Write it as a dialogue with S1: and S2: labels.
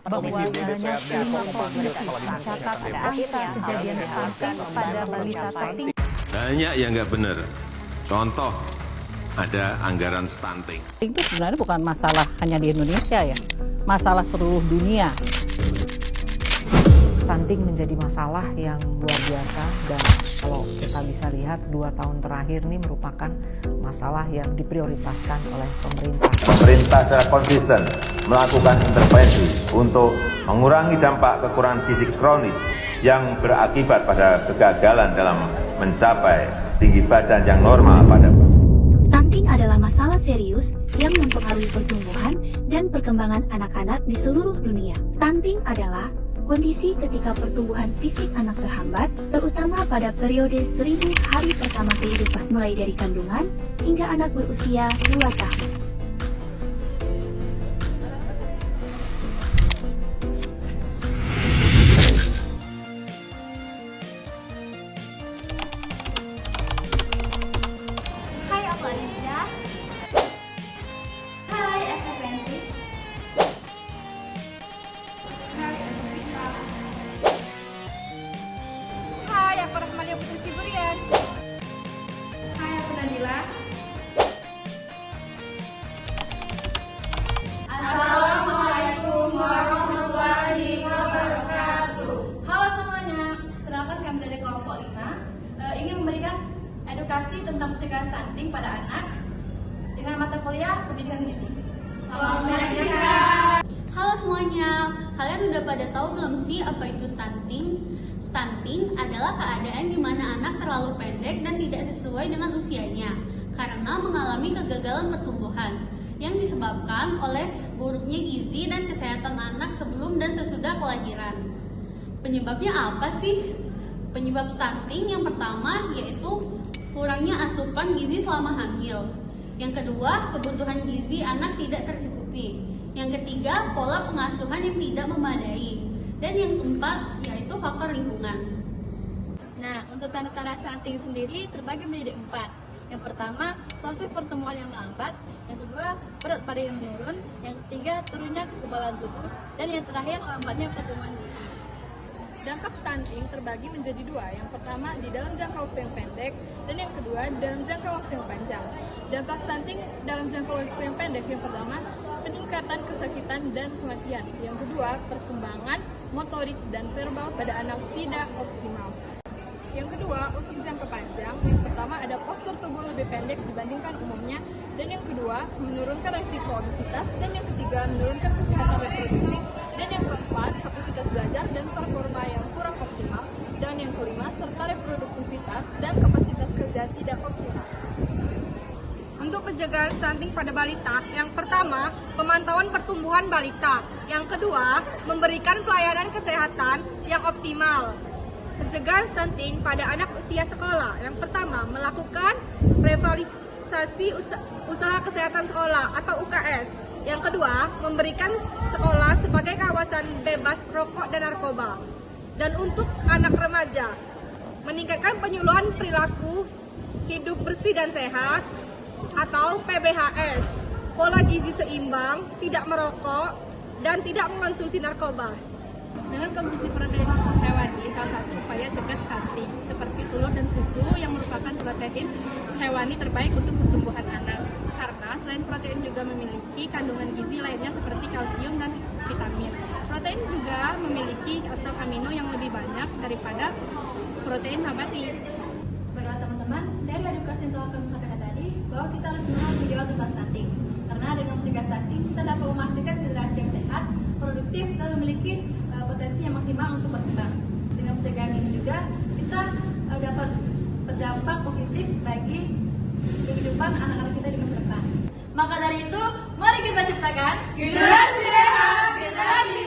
S1: bahwa banyak 5 mencatat angka kejadian stunting pada balita tertinggi.
S2: Banyak yang nggak benar. Contoh, ada anggaran stunting.
S3: Itu sebenarnya bukan masalah hanya di Indonesia ya, masalah seluruh dunia.
S4: Stunting menjadi masalah yang luar biasa dan kalau kita bisa lihat 2 tahun terakhir ini merupakan masalah yang diprioritaskan oleh pemerintah.
S5: Pemerintah secara konsisten melakukan intervensi untuk mengurangi dampak kekurangan gizi kronis yang berakibat pada kegagalan dalam mencapai tinggi badan yang normal pada.
S6: Stunting adalah masalah serius yang mempengaruhi pertumbuhan dan perkembangan anak-anak di seluruh dunia. Stunting adalah kondisi ketika pertumbuhan fisik anak terhambat, terutama pada periode 1000 hari pertama kehidupan, mulai dari kandungan hingga anak berusia 2 tahun.
S7: Hai, aku Alicia. Hai, aku Francis. Hai, aku Rika. Hai, aku Rahmalia Putri Siburian. Hai, aku Nadila. Assalamualaikum warahmatullahi wabarakatuh. Halo semuanya, kenalkan kami dari kelompok 5 ingin memberikan edukasi tentang pencegahan stunting pada anak dengan mata kuliah pendidikan gizi. Salam menyaksikan.
S8: Halo semuanya, kalian udah pada tahu belum sih apa itu stunting? Stunting adalah keadaan di mana anak terlalu pendek dan tidak sesuai dengan usianya karena mengalami kegagalan pertumbuhan yang disebabkan oleh buruknya gizi dan kesehatan anak sebelum dan sesudah kelahiran. Penyebabnya apa sih? Penyebab stunting yang pertama yaitu kurangnya asupan gizi selama hamil. Yang kedua, kebutuhan gizi anak tidak tercukupi. Yang ketiga, pola pengasuhan yang tidak memadai. Dan yang keempat, yaitu faktor lingkungan.
S7: Nah, untuk tanda-tanda stunting sendiri terbagi menjadi 4. Yang pertama, proses pertumbuhan yang lambat. Yang kedua, berat badan yang menurun. Yang ketiga, turunnya kekebalan tubuh. Dan yang terakhir, lambatnya pertumbuhan gizi.
S9: Dampak stunting terbagi menjadi 2. Yang pertama di dalam jangka waktu yang pendek dan yang kedua dalam jangka waktu yang panjang. Dampak stunting dalam jangka waktu yang pendek yang pertama peningkatan kesakitan dan kematian. Yang kedua perkembangan motorik dan verbal pada anak tidak optimal. Yang kedua untuk jangka panjang, yang pertama ada postur tubuh lebih pendek dibandingkan umumnya dan yang kedua menurunkan resiko obesitas dan yang ketiga menurunkan kesehatan reproduksi dan yang keempat kapasitas belajar dan performa yang kurang optimal dan yang kelima serta reproduktivitas dan kapasitas kerja tidak optimal.
S10: Untuk pencegahan stunting pada balita, yang pertama, pemantauan pertumbuhan balita. Yang kedua, memberikan pelayanan kesehatan yang optimal. Pencegahan stunting pada anak usia sekolah. Yang pertama, melakukan revitalisasi usaha kesehatan sekolah atau UKS. Yang kedua, memberikan sekolah sebagai kawasan bebas rokok dan narkoba. Dan untuk anak remaja, meningkatkan penyuluhan perilaku hidup bersih dan sehat atau PBHS, pola gizi seimbang, tidak merokok, dan tidak mengonsumsi narkoba.
S9: Dengan konsumsi protein hewani, salah satu upaya cegah stunting, seperti telur dan susu yang merupakan protein hewani terbaik untuk pertumbuhan anak. Karena selain protein juga memiliki kandungan gizi lainnya seperti kalsium dan vitamin. Protein juga memiliki asam amino yang lebih banyak daripada protein nabati.
S7: Baiklah teman-teman, dari edukasi yang telah kami sampaikan tadi, bahwa kita harus mengenal ideal tentang stunting. Karena dengan mencegah stunting, kita dapat memastikan generasi yang sehat, produktif, dan memiliki potensi yang maksimal untuk berkembang. Dengan pencegahan ini juga, kita dapat berdampak positif bagi kehidupan anak-anak kita di masa depan. Maka dari itu, mari kita ciptakan generasi sehat, generasi